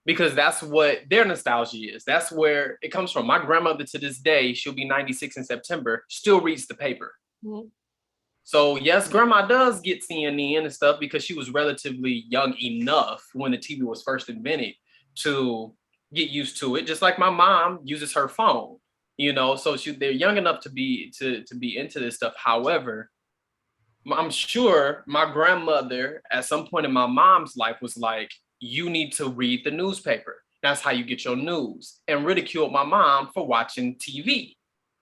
because that's what their nostalgia is. That's where it comes from. My grandmother to this day, she'll be 96 in September, still reads the paper. Mm-hmm. So yes, grandma does get CNN and stuff because she was relatively young enough when the TV was first invented to get used to it. Just like my mom uses her phone, so they're young enough to be into this stuff. However, I'm sure my grandmother at some point in my mom's life was like, you need to read the newspaper. That's how you get your news, and ridiculed my mom for watching TV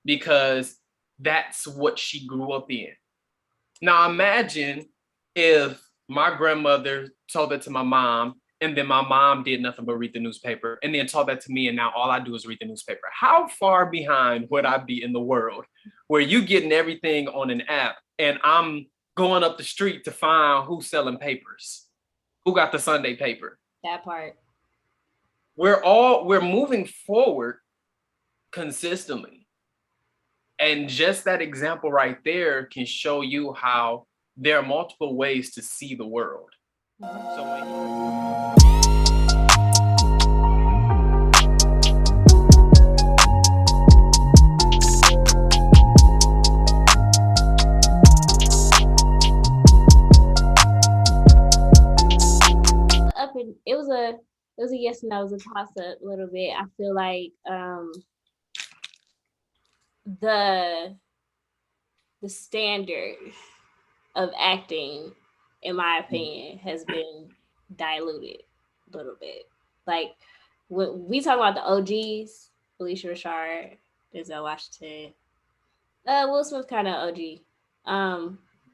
because that's what she grew up in. Now imagine if my grandmother told that to my mom, and then my mom did nothing but read the newspaper, and then told that to me, and now all I do is read the newspaper. How far behind would I be in the world where you getting everything on an app and I'm going up the street to find who's selling papers, who got the Sunday paper? That part. We're moving forward consistently. And just that example right there can show you how there are multiple ways to see the world. It was a yes and no, it was a toss up a little bit. I feel like the standard of acting, in my opinion, has been diluted a little bit. Like when we talk about the OGs, Felicia Rashad, Denzel Washington, Will Smith kind of OG.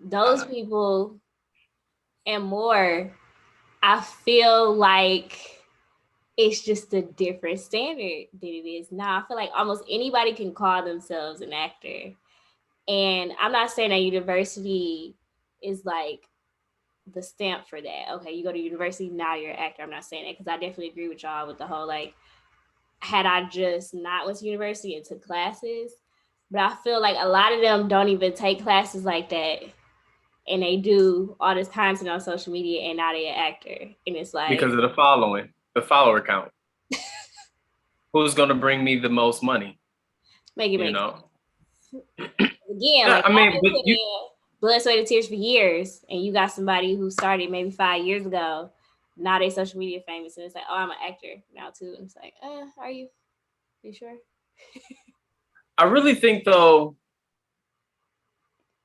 Those people and more, I feel like it's just a different standard than it is now. I feel like almost anybody can call themselves an actor. And I'm not saying that university is like the stamp for that. Okay, you go to university, now you're an actor. I'm not saying that because I definitely agree with y'all with the whole like, had I just not went to university and took classes, but I feel like a lot of them don't even take classes like that. And they do all this content on social media and now they're an actor. And it's like, because of the follower count. Who's going to bring me the most money? Make it make sense. Again, like, I mean, blood, sweat, and tears for years, and you got somebody who started maybe 5 years ago. Now they social media famous, and it's like, oh, I'm an actor now too. And it's like, are you? Are you sure? I really think though,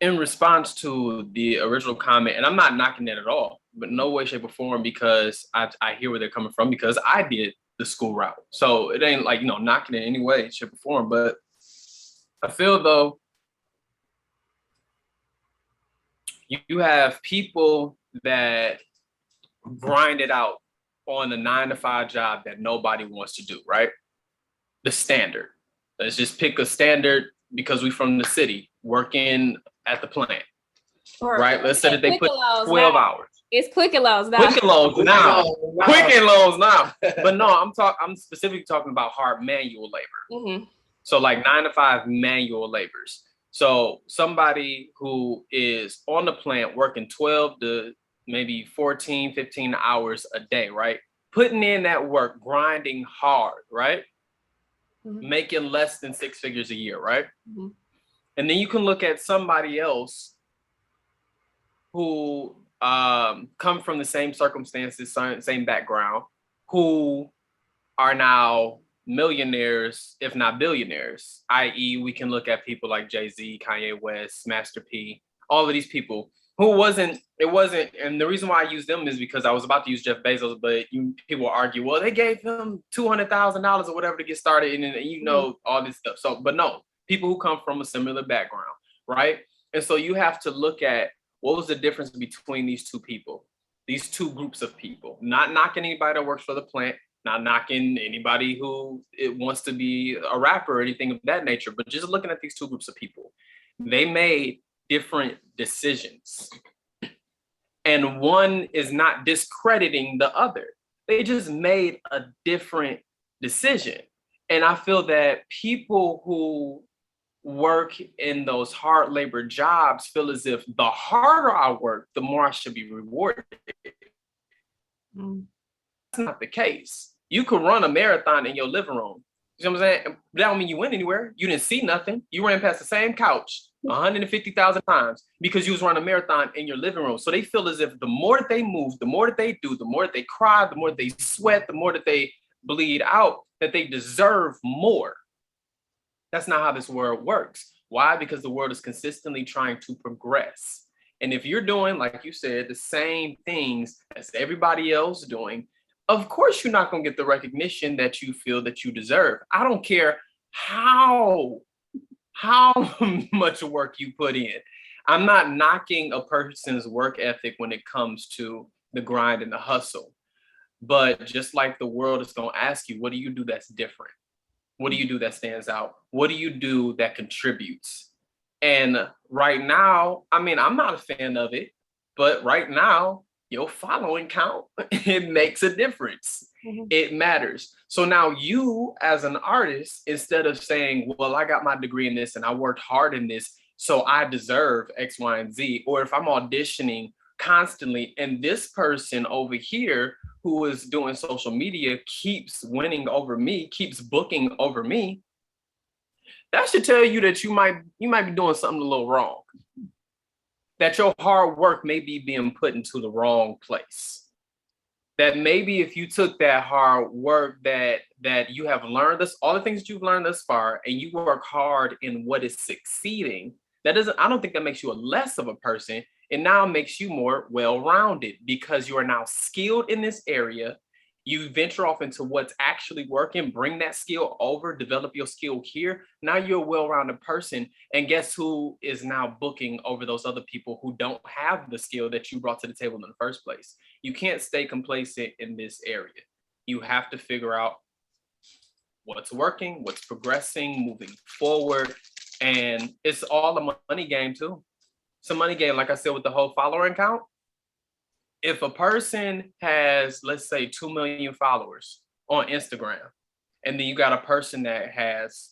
in response to the original comment, and I'm not knocking it at all, but no way, shape, or form, because I hear where they're coming from because I did the school route. So it ain't like, knocking it in any way, shape, or form. But I feel though, you have people that grind it out on a 9-to-5 job that nobody wants to do, right? The standard. Let's just pick a standard because we from the city working at the plant, right? Let's say that they put 12 hours. It's Quicken Loans now. Quicken Loans now. But no, I'm specifically talking about hard manual labor. Mm-hmm. So like 9-to-5 manual labors. So somebody who is on the plant working 12 to maybe 14, 15 hours a day, right? Putting in that work, grinding hard, right? Mm-hmm. Making less than 6 figures a year, right? Mm-hmm. And then you can look at somebody else who come from the same circumstances, same background, who are now millionaires, if not billionaires, i.e. we can look at people like Jay-Z, Kanye West, Master P, all of these people who wasn't, and the reason why I use them is because I was about to use Jeff Bezos, but people argue, well, they gave him $200,000 or whatever to get started, and all this stuff. So, but no, people who come from a similar background, right? And so you have to look at what was the difference between these two people, these two groups of people, not knocking anybody that works for the plant, not knocking anybody who wants to be a rapper or anything of that nature, but just looking at these two groups of people. They made different decisions. And one is not discrediting the other. They just made a different decision. And I feel that people who work in those hard labor jobs feel as if the harder I work, the more I should be rewarded. That's not the case. You could run a marathon in your living room. You know what I'm saying? That don't mean you went anywhere. You didn't see nothing. You ran past the same couch 150,000 times because you was running a marathon in your living room. So they feel as if the more that they move, the more that they do, the more that they cry, the more that they sweat, the more that they bleed out, that they deserve more. That's not how this world works. Why? Because the world is consistently trying to progress. And if you're doing, like you said, the same things as everybody else doing, of course you're not going to get the recognition that you feel that you deserve. I don't care how much work you put in. I'm not knocking a person's work ethic when it comes to the grind and the hustle. But just like the world is going to ask you, what do you do that's different? What do you do that stands out? What do you do that contributes? And right now, I mean, I'm not a fan of it, but right now, your following count, it makes a difference. Mm-hmm. It matters. So now you as an artist, instead of saying, well, I got my degree in this and I worked hard in this, so I deserve X, Y, and Z, or if I'm auditioning constantly and this person over here who is doing social media keeps winning over me, keeps booking over me, that should tell you that you might be doing something a little wrong. That your hard work may be being put into the wrong place. That maybe if you took that hard work that you have learned this, all the things that you've learned thus far, and you work hard in what is succeeding, I don't think that makes you a less of a person. It now makes you more well-rounded because you are now skilled in this area. You venture off into what's actually working, bring that skill over, develop your skill here. Now you're a well-rounded person. And guess who is now booking over those other people who don't have the skill that you brought to the table in the first place? You can't stay complacent in this area. You have to figure out what's working, what's progressing, moving forward. And it's all a money game too. It's a money game, like I said, with the whole follower count. If a person has, let's say, 2 million followers on Instagram, and then you got a person that has,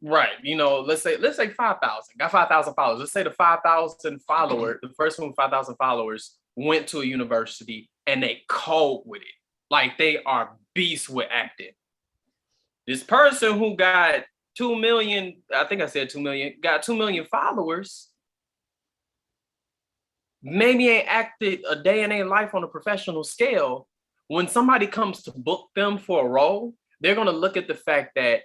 right, let's say 5,000, got 5,000 followers. Let's say the 5,000 follower, the first one with 5,000 followers went to a university and they cold with it. Like they are beasts with acting. This person who got 2 million, I think I said 2 million, got 2 million followers, maybe ain't acted a day in their life on a professional scale. When somebody comes to book them for a role, they're going to look at the fact that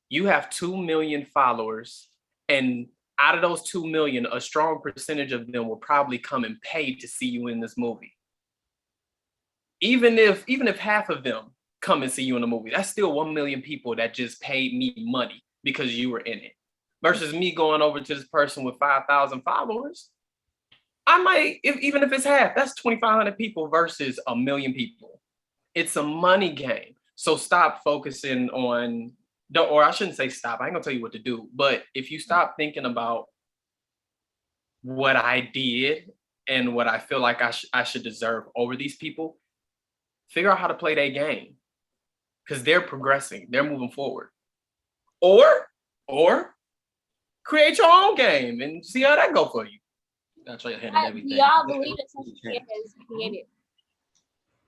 you have 2 million followers, and out of those 2 million, a strong percentage of them will probably come and pay to see you in this movie. Even if half of them come and see you in a movie, that's still 1 million people that just paid me money because you were in it. Versus me going over to this person with 5,000 followers, I might, even if it's half, that's 2,500 people versus 1 million people. It's a money game. So stop focusing on, or I shouldn't say stop, I ain't gonna tell you what to do, but if you stop thinking about what I did and what I feel like I should deserve over these people, figure out how to play their game. Because they're progressing, they're moving forward. Or create your own game and see how that go for you. That's right, everything. Do y'all believe that social media has created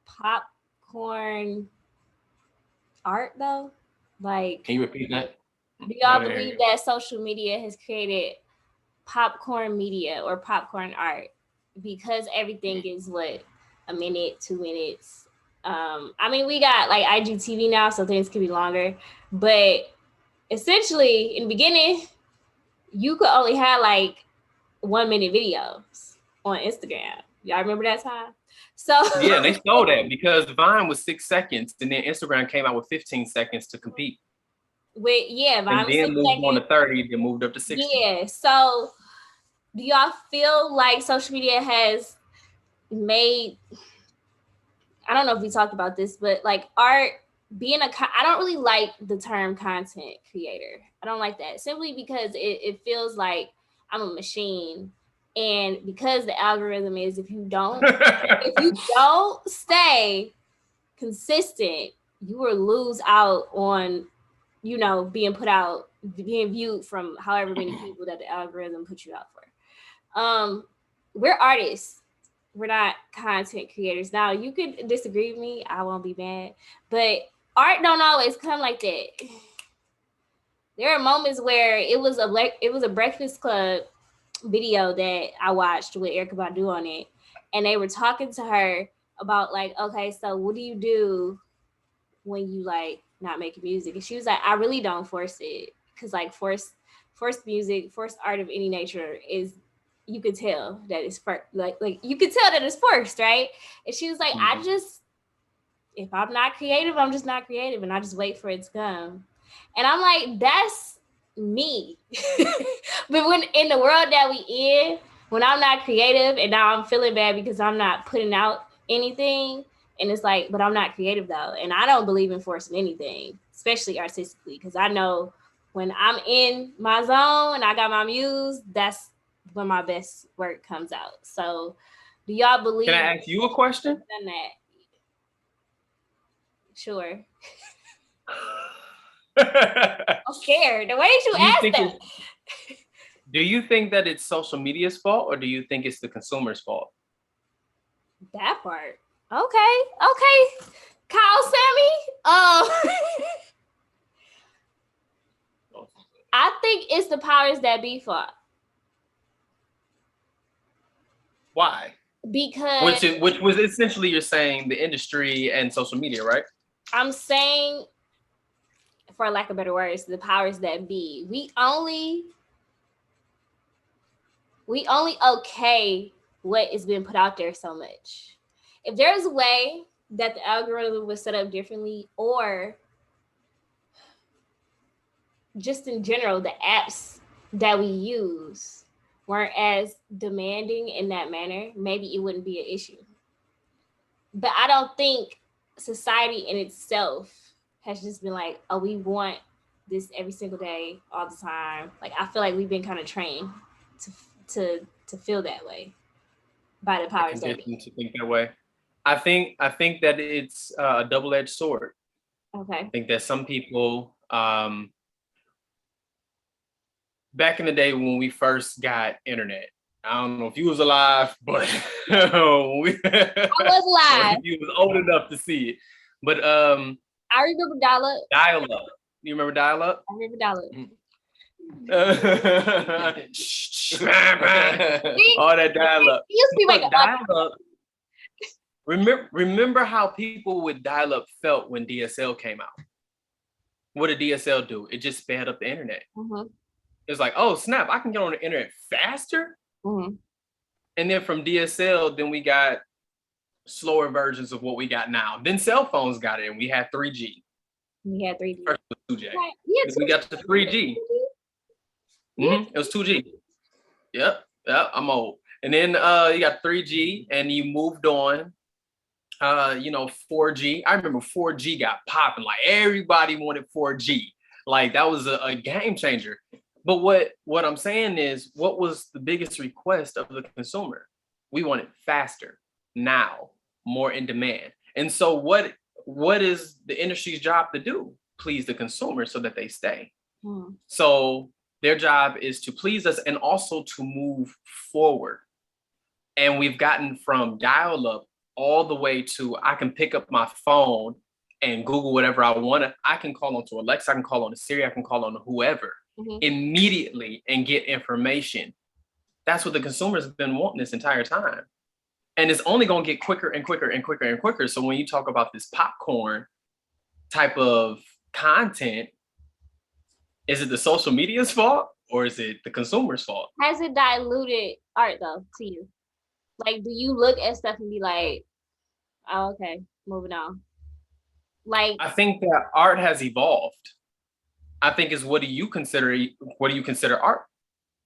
popcorn art though? Like, can you repeat that? Do y'all believe that social media has created popcorn media or popcorn art? Because everything is what, a minute, 2 minutes. I mean, we got like IGTV now, so things could be longer. But essentially, in the beginning, you could only have like 1 minute videos on Instagram. Y'all remember that time? So yeah, they stole that because Vine was 6 seconds, and then Instagram came out with 15 seconds to compete. Vine and then moved seconds. On to 30, then moved up to 60. Yeah. So do y'all feel like social media has made, I don't know if we talked about this, but like art being I don't really like the term content creator. I don't like that simply because it feels like I'm a machine. And because the algorithm is if you don't stay consistent, you will lose out on, being put out, being viewed from however many people that the algorithm put you out for. We're artists. we're not content creators. Now you could disagree with me, I won't be mad, but art don't always come like that. There are moments where it was a Breakfast Club video that I watched with Erykah Badu on it, and they were talking to her about like, okay, so what do you do when you like not making music? And she was like, I really don't force it, because like forced music, forced art of any nature is, you could tell that it's like you could tell that it's forced, right? And she was like, I just, if I'm not creative, I'm just not creative, and I just wait for it to come. And I'm like, that's me. But when in the world that we in, when I'm not creative and now I'm feeling bad because I'm not putting out anything, and it's like, but I'm not creative though, and I don't believe in forcing anything, especially artistically, because I know when I'm in my zone and I got my muse, that's when my best work comes out. So, do y'all believe? Can I ask you a question? Done that? Sure. I'm scared. The way you asked that. Do you think that it's social media's fault, or do you think it's the consumer's fault? That part. Okay. Kyle Sammy. I think it's the powers that be fault. Why? Because which was essentially, you're saying, the industry and social media, right? I'm saying, for lack of better words, the powers that be. We only okay what is being put out there so much. If there's a way that the algorithm was set up differently, or just in general, the apps that we use weren't as demanding in that manner, maybe it wouldn't be an issue. But I don't think society in itself has just been like, oh, we want this every single day, all the time. Like, I feel like we've been kind of trained to feel that way by the powers that be. To think that way. I think that it's a double-edged sword. Okay. I think that some people, back in the day when we first got internet, I don't know if you was alive, but I was alive. If you was old enough to see it, but I remember dial-up. Dial-up. You remember dial-up? I remember dial-up. All that dial-up. It used to be like dial-up. Remember how people with dial-up felt when DSL came out? What did DSL do? It just sped up the internet. Mm-hmm. It's like, oh snap, I can get on the internet faster. Mm-hmm. And then from DSL, then we got slower versions of what we got now. Then cell phones got it, and we had 3G. We had 3G. First it was 2G. Right. Yeah, we got to 3G. Mm-hmm. It was 2G. Yep, I'm old. And then you got 3G, and you moved on. 4G. I remember 4G got popping. Like, everybody wanted 4G. Like, that was a game changer. But what I'm saying is, what was the biggest request of the consumer? We want it faster, now, more in demand. And so what is the industry's job to do? Please the consumer so that they stay. So their job is to please us and also to move forward. And we've gotten from dial-up all the way to, I can pick up my phone and Google whatever I want. I can call onto Alexa, I can call on Siri, I can call on whoever immediately and get information. That's what the consumers have been wanting this entire time. And it's only going to get quicker and quicker and quicker and quicker. So when you talk about this popcorn type of content, is it the social media's fault or is it the consumer's fault? Has it diluted art though to you? Like, do you look at stuff and be like, oh, okay, moving on? Like, I think that art has evolved. I think is what do you consider art?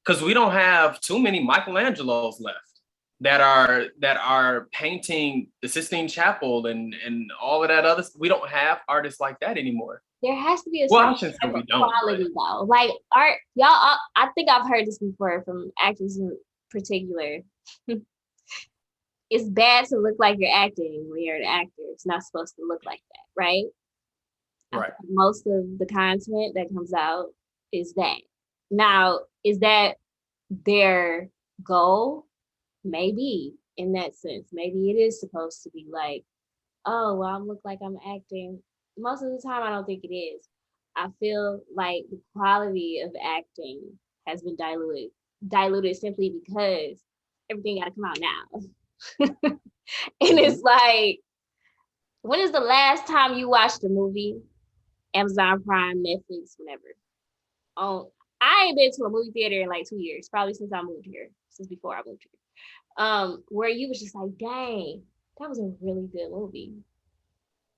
Because we don't have too many Michelangelos left that are painting the Sistine Chapel and all of that other. We don't have artists like that anymore. There has to be a quality though. Like, art, y'all. I think I've heard this before from actors in particular. It's bad to look like you're acting when you're an actor. It's not supposed to look like that, right? Right. Most of the content that comes out is that. Now, is that their goal? Maybe. in that sense. Maybe it is supposed to be like, oh, well, I look like I'm acting. Most of the time, I don't think it is. I feel like the quality of acting has been diluted simply because everything got to come out now. And it's like, when is the last time you watched a movie? Amazon Prime, Netflix, whatever. Oh, I ain't been to a movie theater in like 2 years, probably since I moved here, since before I moved here. Where you was just like, dang, that was a really good movie.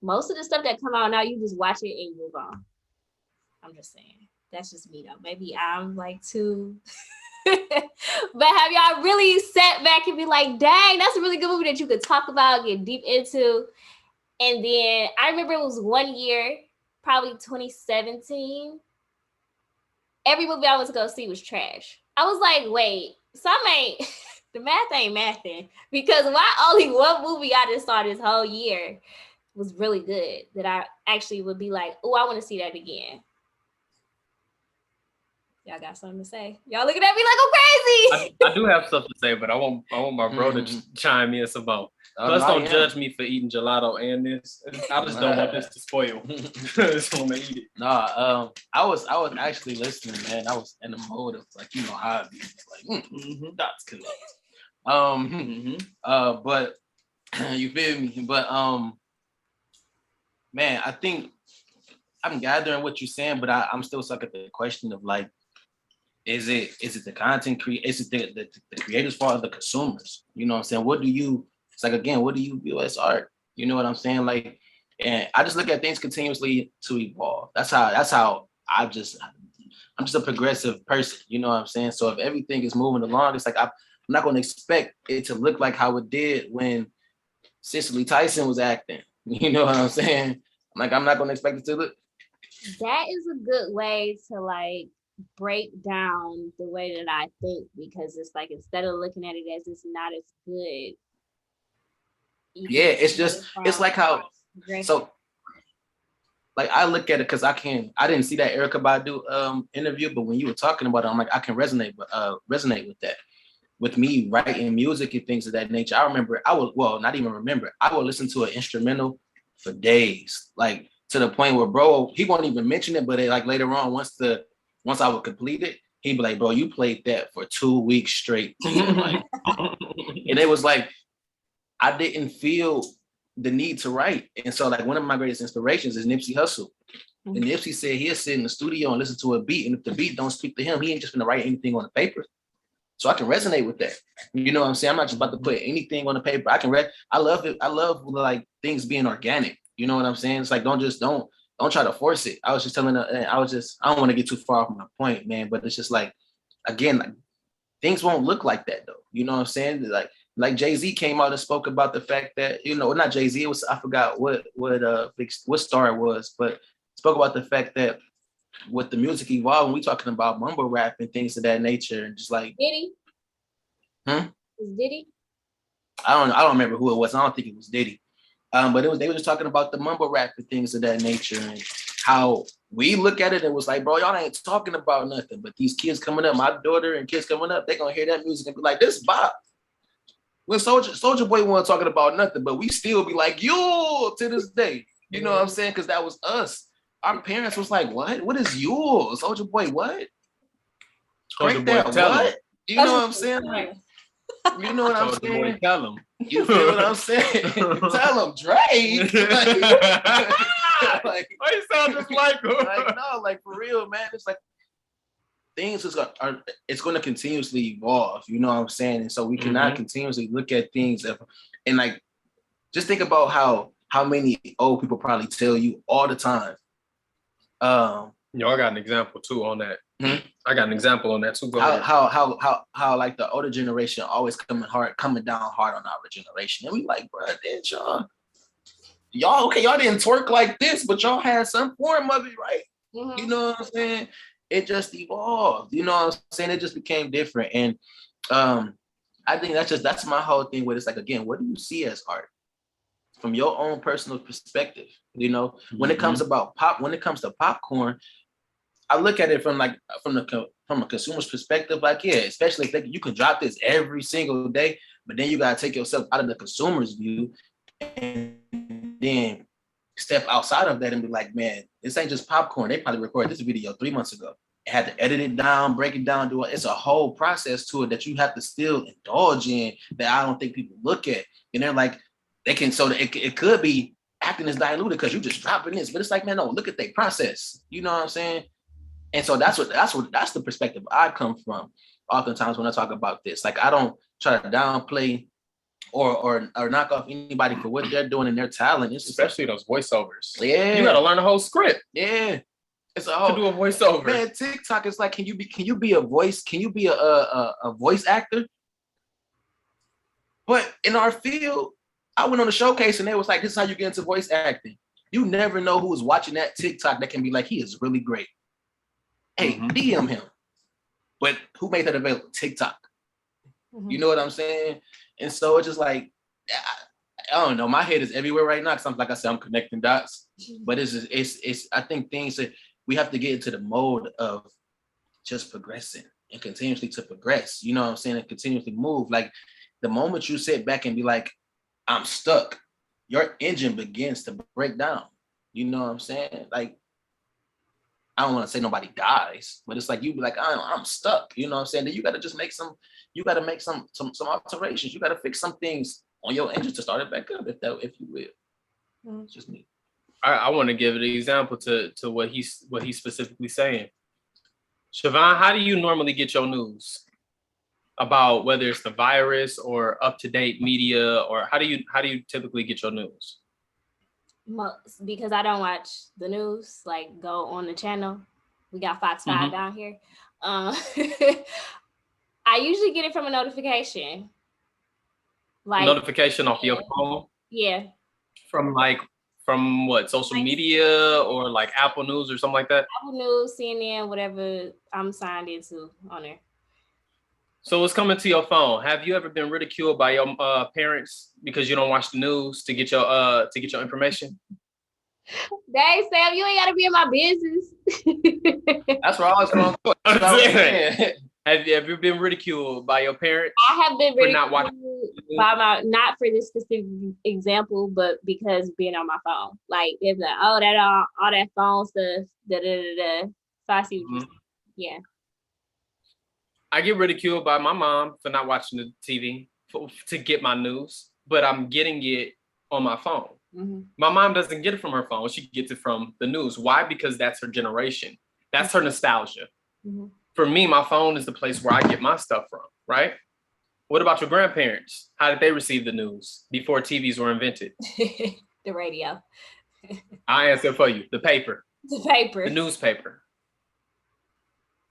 Most of the stuff that come out now, you just watch it and you move on. I'm just saying. That's just me though. Maybe I'm like too. But have y'all really sat back and be like, dang, that's a really good movie that you could talk about, get deep into? And then I remember it was one year, probably 2017. Every movie I was to go see was trash. I was like, wait, some ain't the math ain't mathing. Because why only one movie I just saw this whole year was really good that I actually would be like, oh, I want to see that again. Y'all got something to say? Y'all looking at me like I'm crazy. I do have stuff to say, but I want my bro to chime in some more. Plus, don't judge me for eating gelato and this. I just don't want this to spoil. I just want to eat it. Nah, I was actually listening, man. I was in the mode of like, you know how I be like, that's correct. But you feel me? But man, I think I'm gathering what you're saying, but I'm still stuck at the question of like, is it the content is it the creators' fault or the consumers? You know what I'm saying? It's like, again, what do you view as art? You know what I'm saying? Like, and I just look at things continuously to evolve. That's how I'm just a progressive person. You know what I'm saying? So if everything is moving along, it's like I'm not going to expect it to look like how it did when Cicely Tyson was acting. You know what I'm saying? Like, I'm not going to expect it to look. That is a good way to like break down the way that I think, because it's like, instead of looking at it as it's not as good. Yeah, it's like how, so like I look at it because I didn't see that Erykah Badu interview, but when you were talking about it, I'm like, I can resonate with that. With me writing music and things of that nature, I remember I would listen to an instrumental for days, like to the point where, bro, he won't even mention it, but like later on, once I would complete it, he'd be like, bro, you played that for 2 weeks straight. Like, and it was like, I didn't feel the need to write. And so like one of my greatest inspirations is Nipsey Hussle. And Nipsey said he'll sit in the studio and listen to a beat, and if the beat don't speak to him, he ain't just gonna write anything on the paper. So I can resonate with that. You know what I'm saying? I'm not just about to put anything on the paper. I love it. I love like things being organic. You know what I'm saying? It's like, don't try to force it. I was just telling her, I don't want to get too far off my point, man. But it's just like, again, like, things won't look like that though. You know what I'm saying? Like Jay-Z came out and spoke about the fact that, you know, not Jay-Z, it was, I forgot what star it was, but spoke about the fact that with the music evolving, we talking about mumble rap and things of that nature, and just like Diddy. Is Diddy? I don't remember who it was. I don't think it was Diddy. But they were just talking about the mumble rap and things of that nature, and how we look at it and was like, bro, y'all ain't talking about nothing. But these kids coming up, my daughter and kids coming up, they gonna hear that music and be like, this bop. When Soulja Boy wasn't talking about nothing, but we still be like, yo, to this day. You know what I'm saying? Because that was us. Our parents was like, what? What is yours? Soulja Boy, what? Soulja Boy, tell him. You know what I'm saying? Like, you know what I'm saying? Boy, tell him. You feel what I'm saying? Tell him, Drake. Like, why you sound just like him? Like, no, like, for real, man. It's like, things it's going to continuously evolve, you know what I'm saying? And so we cannot continuously look at things and like, just think about how many old people probably tell you all the time. I got an example too on that. I got an example on that too. How like the older generation always coming down hard on our generation, and we like, bro, did y'all okay? Y'all didn't twerk like this, but y'all had some form of it, right? You know what I'm saying? It just evolved, you know what I'm saying? It just became different. And I think that's my whole thing with it's like, again, what do you see as art from your own personal perspective? You know, when it comes to popcorn, I look at it from a consumer's perspective, like, yeah, especially if you can drop this every single day, but then you gotta take yourself out of the consumer's view and then step outside of that and be like, man, this ain't just popcorn. They probably recorded this video 3 months ago. They had to edit it down, break it down, it's a whole process to it that you have to still indulge in that I don't think people look at. And they're like, it could be acting is diluted because you just dropping this, but it's like, man, no, look at their process. You know what I'm saying? And so that's the perspective I come from. Oftentimes when I talk about this, like I don't try to downplay or knock off anybody for what they're doing and their talent. It's especially those voiceovers. Yeah, you got to learn a whole script. Yeah, it's a whole to do a voiceover. Man, TikTok is like, can you be a voice? Can you be a voice actor? But in our field, I went on a showcase and they was like, this is how you get into voice acting. You never know who is watching that TikTok that can be like, he is really great. Hey, DM him. But who made that available? TikTok. You know what I'm saying? And so it's just like, I don't know. My head is everywhere right now because like I said, I'm connecting dots. But it's I think things that we have to get into the mode of just progressing and continuously to progress. You know what I'm saying? And continuously move. Like the moment you sit back and be like, I'm stuck, your engine begins to break down. You know what I'm saying? Like, I don't want to say nobody dies, but it's like you be like, I'm stuck. You know what I'm saying? Then you got to just make some alterations. You got to fix some things on your engine to start it back up, if you will. It's just me. I want to give an example to what he's specifically saying. Siobhan, how do you normally get your news about whether it's the virus or up-to-date media, or how do you typically get your news? Because I don't watch the news, like go on the channel. We got Fox 5 down here. I usually get it from a notification. Like notification off your phone? Yeah. From what, social media or like Apple News or something like that? Apple News, CNN, whatever I'm signed into on there. So it's coming to your phone. Have you ever been ridiculed by your parents because you don't watch the news to get your information? Dang, Sam, you ain't gotta be in my business. That's where I was going. Have you ever been ridiculed by your parents? I have been ridiculed not for this specific example, but because being on my phone. Like they're like, oh, that all that phone stuff, da da da da. So I see what you're saying. Yeah. I get ridiculed by my mom for not watching the TV to get my news, but I'm getting it on my phone. My mom doesn't get it from her phone. She gets it from the news. Why? Because that's her generation. That's her nostalgia. For me, my phone is the place where I get my stuff from, right? What about your grandparents? How did they receive the news before TVs were invented? The radio. I answer for you. The paper. The paper. The newspaper.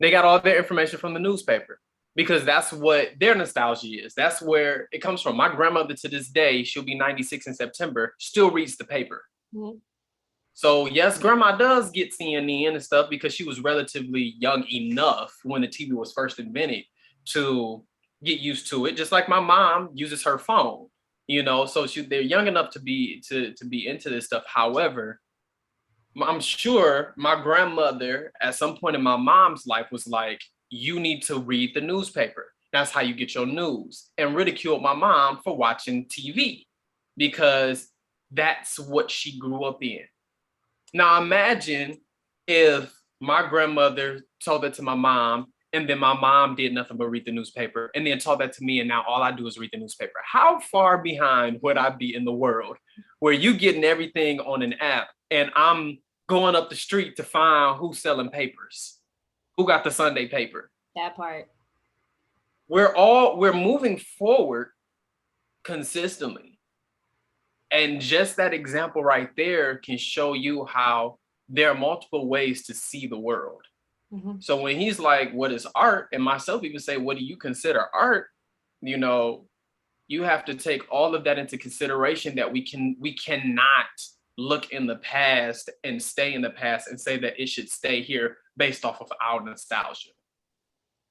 They got all their information from the newspaper because that's what their nostalgia is. That's where it comes from. My grandmother to this day, she'll be 96 in September, still reads the paper. So yes, grandma does get CNN and stuff because she was relatively young enough when the TV was first invented to get used to it. Just like my mom uses her phone, you know, so they're young enough to be into this stuff. However, I'm sure my grandmother at some point in my mom's life was like, you need to read the newspaper. That's how you get your news, and ridiculed my mom for watching TV because that's what she grew up in. Now imagine if my grandmother told that to my mom and then my mom did nothing but read the newspaper and then told that to me and now all I do is read the newspaper. How far behind would I be in the world where you getting everything on an app and I'm going up the street to find who's selling papers, who got the Sunday paper? That part. We're moving forward consistently. And just that example right there can show you how there are multiple ways to see the world. So when he's like, what is art? And myself even say, what do you consider art? You know, you have to take all of that into consideration, that we cannot look in the past and stay in the past and say that it should stay here based off of our nostalgia.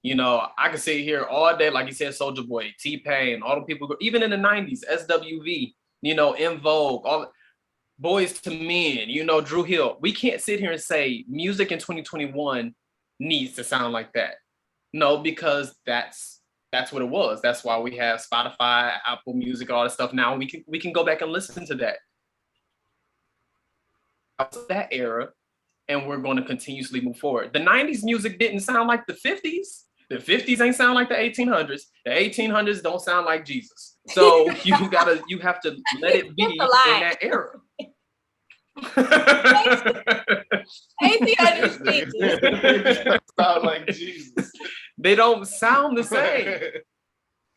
You know, I can sit here all day, like you said, Soulja Boy, T-Pain, all the people, even in the 90s, SWV, you know, In Vogue, Boys to Men, you know, Drew Hill. We can't sit here and say music in 2021 needs to sound like that. No, because that's what it was. That's why we have Spotify, Apple Music, all that stuff. Now we can go back and listen to that. That era, and we're going to continuously move forward. The 90s music didn't sound like the 50s. The 50s ain't sound like the 1800s. The 1800s don't sound like Jesus. So you have to let it be in that era. 1800s sound like Jesus. They don't sound the same.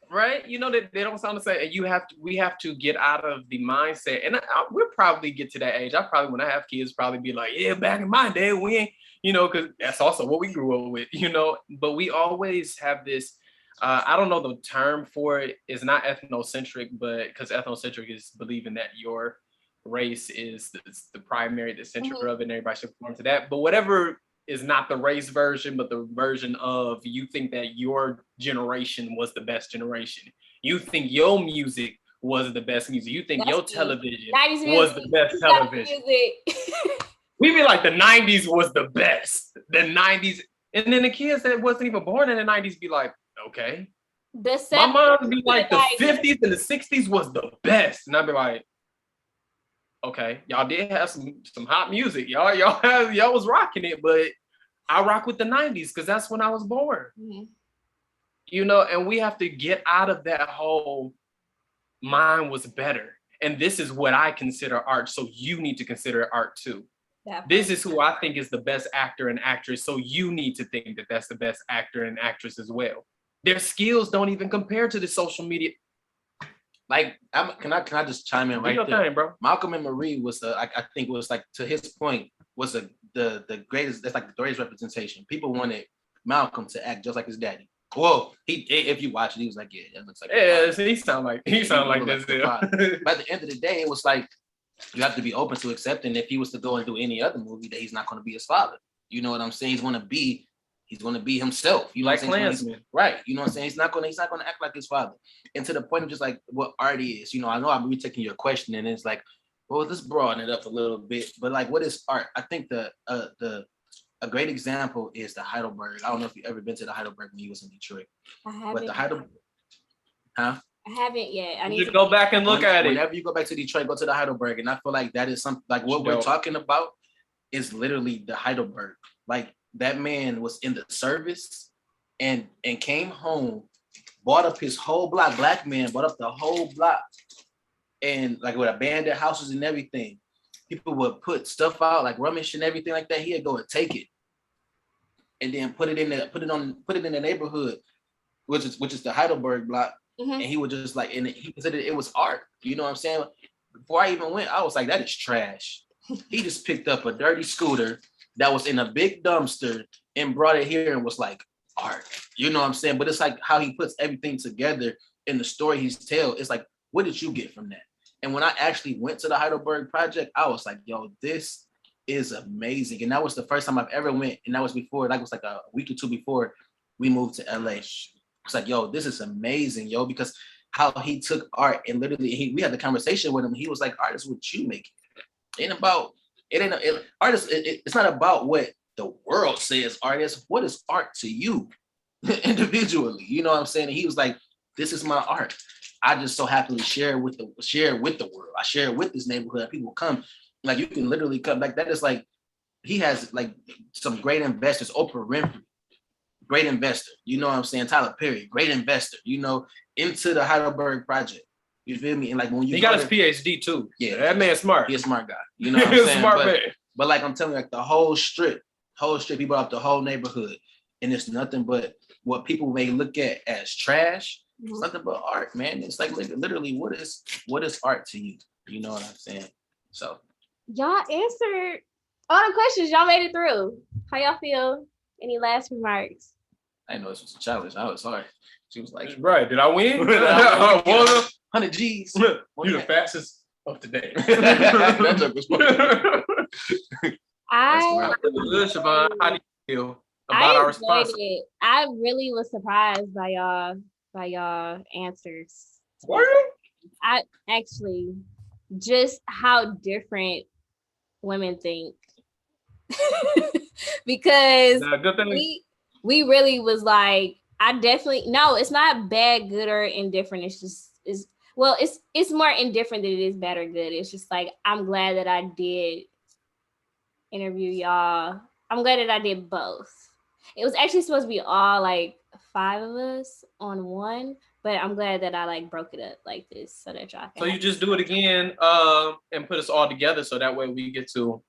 Right? You know that they don't sound the same, and we have to get out of the mindset. And we'll probably get to that age. I probably, when I have kids, probably be like, yeah, back in my day, we ain't, you know, because that's also what we grew up with, you know. But we always have this. I don't know the term for it. It's not ethnocentric, but because ethnocentric is believing that your race is the primary, the center of it, and everybody should conform to that. But whatever is not the race version, but the version of you think that your generation was the best generation. You think your music was the best music. You think your television was the best television. We be like the 90s was the best. The 90s. And then the kids that wasn't even born in the 90s be like, okay. My mom would be like the 50s and the 60s was the best. And I'd be like, okay, y'all did have some hot music. Y'all was rocking it, but I rock with the 90s because that's when I was born. Mm-hmm. You know, and we have to get out of that whole mine was better. And this is what I consider art. So you need to consider art too. This is who I think is the best actor and actress. So you need to think that that's the best actor and actress as well. Their skills don't even compare to the social media. Like, can I just chime in right there? Thing, bro. Malcolm and Marie was I think was like, to his point, was the greatest. That's like the greatest representation. People wanted Malcolm to act just like his daddy. Well, if you watch it, he was like, yeah, that looks like. Yeah, he sound like this. But at the end of the day, it was like you have to be open to accepting if he was to go and do any other movie that he's not going to be his father. You know what I'm saying? He's going to be himself. You know like what I'm saying? Klansman. Right. You know what I'm saying? He's not going to act like his father. And to the point of just like what art is. You know, I know I'm retaking your question, and it's like, well, let's broaden it up a little bit. But like, what is art? I think a great example is the Heidelberg. I don't know if you've ever been to the Heidelberg when you was in Detroit. I haven't. But the Heidelberg, huh? I haven't yet. I need to go back and look at it. Whenever you go back to Detroit, go to the Heidelberg. And I feel like that is something like what we're talking about is literally the Heidelberg. Like, that man was in the service and came home, bought up his whole block. Black man bought up the whole block, and like with abandoned houses and everything. People would put stuff out like rubbish and everything like that. He'd go and take it, and then put it in the neighborhood, which is the Heidelberg block. Mm-hmm. And he would just like, and he considered it was art. You know what I'm saying? Before I even went, I was like, that is trash. He just picked up a dirty scooter that was in a big dumpster and brought it here and was like, art. You know what I'm saying? But it's like how he puts everything together in the story he's telling. It's like, what did you get from that? And when I actually went to the Heidelberg Project, I was like, yo, this is amazing. And that was the first time I've ever went. And that was before, like, it was like a week or two before we moved to LA. It's like, yo, this is amazing, yo, because how he took art and literally we had the conversation with him. He was like, art is what you make. It's not about what the world says art is. What is art to you individually? You know what I'm saying? And he was like, this is my art. I just so happily share with the world. I share it with this neighborhood. People come, like, you can literally come back. That is like, he has like some great investors. Oprah Winfrey, great investor. You know what I'm saying? Tyler Perry, great investor, you know, into the Heidelberg Project. You feel me? And like, when you he got his PhD too. Yeah, that man's smart. He's a smart guy. You know what I'm saying? Smart man. But like, I'm telling you, like, the whole strip, he brought up the whole neighborhood. And it's nothing but what people may look at as trash. It's nothing but art, man. It's like literally, what is art to you? You know what I'm saying? So y'all answered all the questions. Y'all made it through. How y'all feel? Any last remarks? I didn't know this was a challenge. I was sorry. She was like, right, did I win? 100 G's. You're the fastest of today. That joke was funny. Good, Siobhan. How do you feel about our response? I really was surprised by y'all answers. Were you? I actually, just how different women think. Because we really was like, I definitely no, it's not bad, good, or indifferent. It's just it's more indifferent than it is bad or good. It's just like I'm glad that I did interview y'all. I'm glad that I did both. It was actually supposed to be all like 5 of us on one, but I'm glad that I like broke it up like this so that y'all can. So you just do it again and put us all together so that way we get to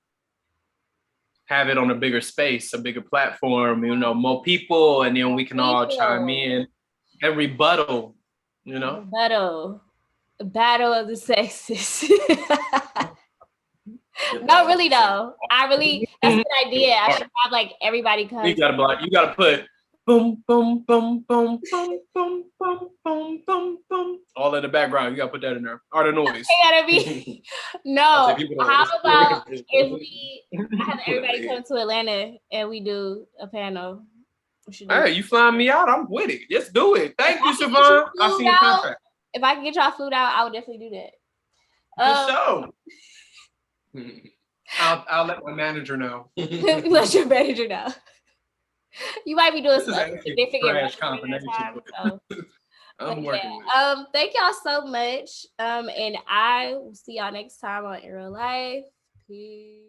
have it on a bigger space, a bigger platform, more people, and then we can all chime in and rebuttal, Battle of the sexes. No, really though. That's a good idea. I should have like everybody come. You gotta put boom, boom, boom, boom, boom, boom, boom, boom, boom, boom. All in the background. You gotta put that in there. Or the noise. It gotta be. No. How about if we have everybody come to Atlanta and we do a panel? Hey, you flying me out? I'm with it. Let's do it. Thank you, Siobhan. I'll see you in contract. If I can get y'all food out, I would definitely do that. For sure. I'll let my manager know. Let your manager know. You might be doing some significant combination. I'm working with it. Thank y'all so much. And I will see y'all next time on In Real Life. Peace.